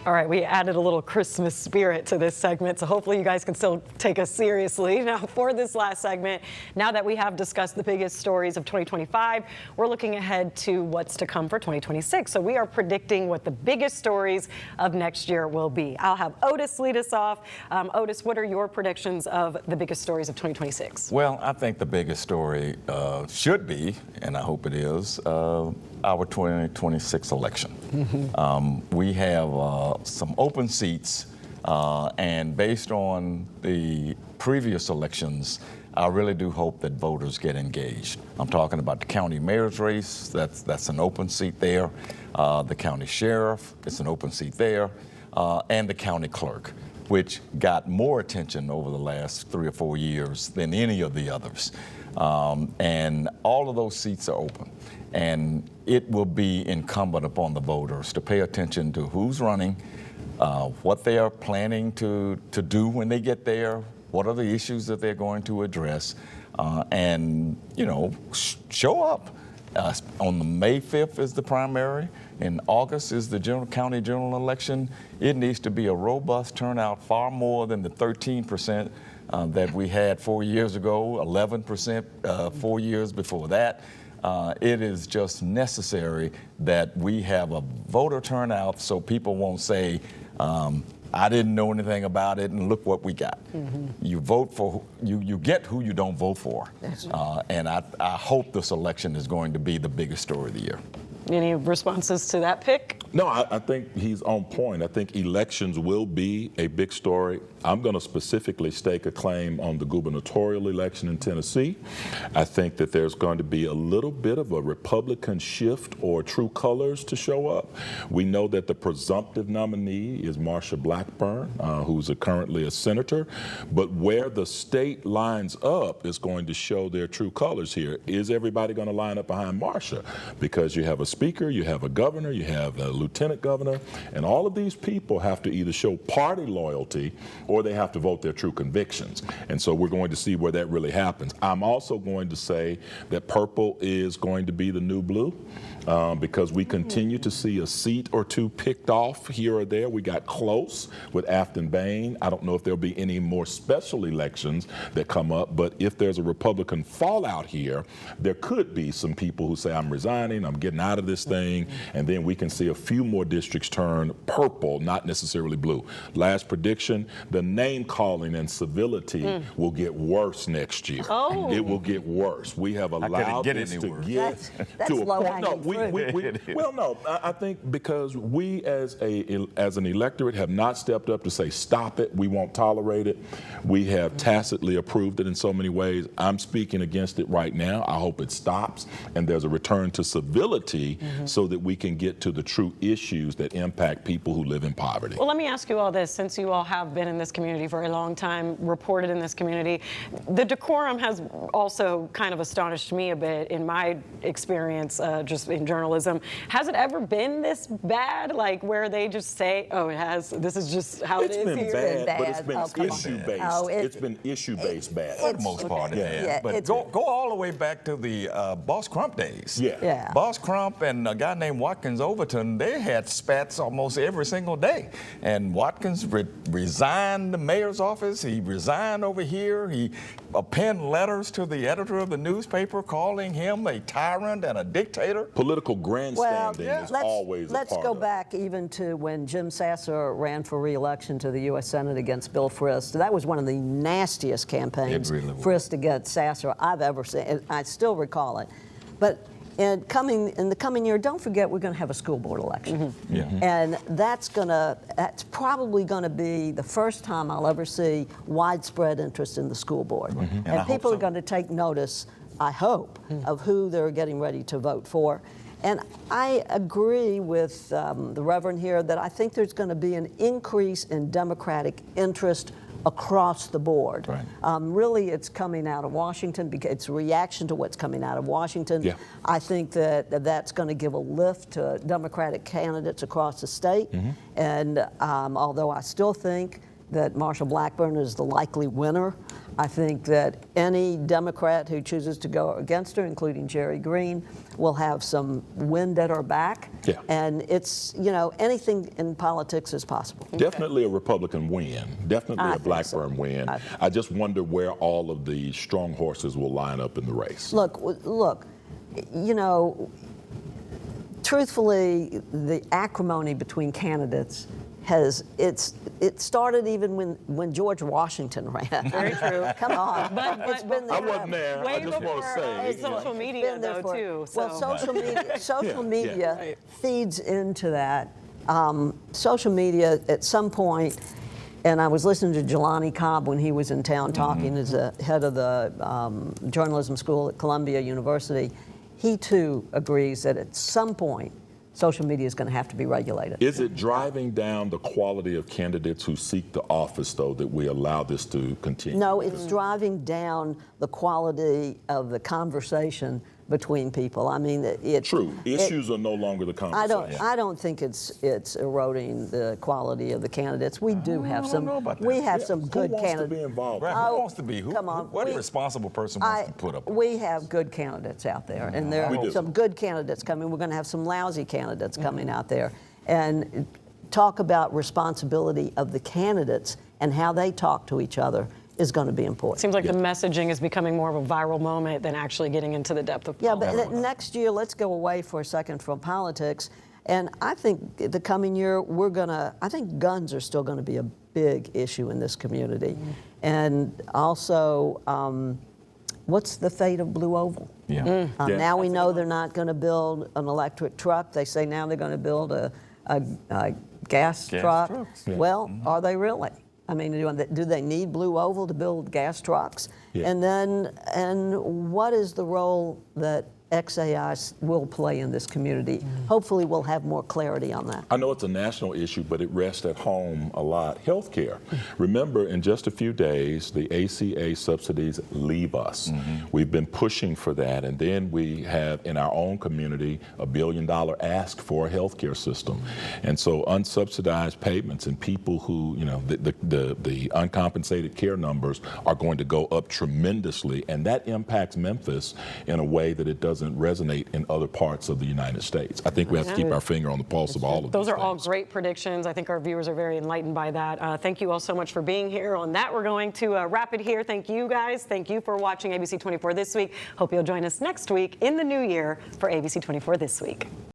All right, we added a little Christmas spirit to this segment, so hopefully you guys can still take us seriously. Now, for this last segment, now that we have discussed the biggest stories of 2025, we're looking ahead to what's to come for 2026. So we are predicting what the biggest stories of next year will be. I'll have Otis lead us off. Otis, what are your predictions of the biggest stories of 2026? Well, I think the biggest story should be, and I hope it is, our 2026 election. We have some open seats, and based on the previous elections, I really do hope that voters get engaged. I'm talking about the county mayor's race, that's an open seat there, the county sheriff, it's an open seat there, and the county clerk, which got more attention over the last 3 or 4 years than any of the others. And all of those seats are open. And it will be incumbent upon the voters to pay attention to who's running, what they are planning to do when they get there, what are the issues that they're going to address, and, you know, show up. On the May 5th is the primary. In August is the county general election. It needs to be a robust turnout, far more than the 13% that we had 4 years ago, 11% 4 years before that. It is just necessary that we have a voter turnout so people won't say, I didn't know anything about it and look what we got. You vote for, you get who you don't vote for. And I hope this election is going to be the biggest story of the year. Any responses to that pick? No, I think he's on point. I think elections will be a big story. I'm going to specifically stake a claim on the gubernatorial election in Tennessee. I think that there's going to be a little bit of a Republican shift or true colors to show up. We know that the presumptive nominee is Marsha Blackburn, who's currently a senator. But where the state lines up is going to show their true colors here. Is everybody going to line up behind Marsha? Because you have a speaker, you have a governor, you have a lieutenant governor, and all of these people have to either show party loyalty or they have to vote their true convictions. And so we're going to see where that really happens. I'm also going to say that purple is going to be the new blue, because we continue to see a seat or two picked off here or there. We got close with Afton Bain. I don't know if there'll be any more special elections that come up, but if there's a Republican fallout here, there could be some people who say, I'm resigning, I'm getting out of this thing, and then we can see a few more districts turn purple, not necessarily blue. Last prediction, the name calling and civility will get worse next year. It will get worse. We have allowed this to get to a point. No, I think because we as an electorate have not stepped up to say, stop it, we won't tolerate it. We have tacitly approved it in so many ways. I'm speaking against it right now. I hope it stops and there's a return to civility so that we can get to the true issues that impact people who live in poverty. Well, let me ask you all this, since you all have been in this community for a long time, reported in this community, the decorum has also kind of astonished me a bit in my experience, just in journalism. Has it ever been this bad, like where they just say, oh, it has, this is just how it is here? It's been bad, but it's been issue-based. It's been issue-based bad. For the most part, but go all the way back to the Boss Crump days. Boss Crump and a guy named Watkins Overton, they had spats almost every single day. And Watkins resigned the mayor's office. He resigned over here. He penned letters to the editor of the newspaper calling him a tyrant and a dictator. Political grandstanding is always a part of it. Let's go back even to when Jim Sasser ran for re-election to the U.S. Senate against Bill Frist. That was one of the nastiest campaigns, Frist against Sasser, I've ever seen. I still recall it. But in the coming year, don't forget we're going to have a school board election. And that's probably going to be the first time I'll ever see widespread interest in the school board. And people are going to take notice, I hope, of who they're getting ready to vote for. And I agree with the Reverend here that I think there's going to be an increase in Democratic interest across the board. Really, it's coming out of Washington because it's a reaction to what's coming out of Washington. I think that's going to give a lift to Democratic candidates across the state. And although I still think that Marsha Blackburn is the likely winner. I think that any Democrat who chooses to go against her, including Jerry Green, will have some wind at her back. Yeah. And it's, anything in politics is possible. Definitely a Republican win. Definitely I a think Blackburn so. win. I just wonder where all of the strong horses will line up in the race. Look, truthfully, the acrimony between candidates it started even when George Washington ran. Very true. Come on. It's been there I wasn't there. Way I just want to say. social media, though, too. So. Well, social media Right. feeds into that. Social media, at some point, and I was listening to Jelani Cobb when he was in town talking as the head of the journalism school at Columbia University. He, too, agrees that at some point, social media is going to have to be regulated. Is it driving down the quality of candidates who seek the office, though, that we allow this to continue? No, it's driving down the quality of the conversation between people. I mean, True. Issues are no longer the conversation. I don't think it's eroding the quality of the candidates. We do have some. know about that. We have some good Who wants to candidates. be involved? Right, Oh, who wants to be? come on. What responsible person wants to put up? We have good candidates out there, and there We are do. some good candidates coming. We're going to have some lousy candidates coming out there, and talk about responsibility of the candidates and how they talk to each other is going to be important. Seems like the messaging is becoming more of a viral moment than actually getting into the depth of politics. Yeah, but next year, let's go away for a second from politics. And I think the coming year, I think guns are still going to be a big issue in this community. And also, what's the fate of Blue Oval? Yeah. Now we know they're not going to build an electric truck. They say now they're going to build a gas truck. trucks, yeah. Well, are they really? I mean, do they need Blue Oval to build gas trucks? Yeah. And what is the role that XAI will play in this community? Hopefully we'll have more clarity on that. I know it's a national issue, but it rests at home a lot. Healthcare. Remember, in just a few days, the ACA subsidies leave us. We've been pushing for that, and then we have in our own community $1 billion ask for a healthcare system. And so unsubsidized payments and people who, the uncompensated care numbers are going to go up tremendously, and that impacts Memphis in a way that it doesn't resonate in other parts of the United States. I think we have to keep our finger on the pulse of all of Those these are all things. great predictions. I think our viewers are very enlightened by that. Thank you all so much for being here. On that, we're going to wrap it here. Thank you, guys. Thank you for watching ABC24 This Week. Hope you'll join us next week in the new year for ABC24 This Week.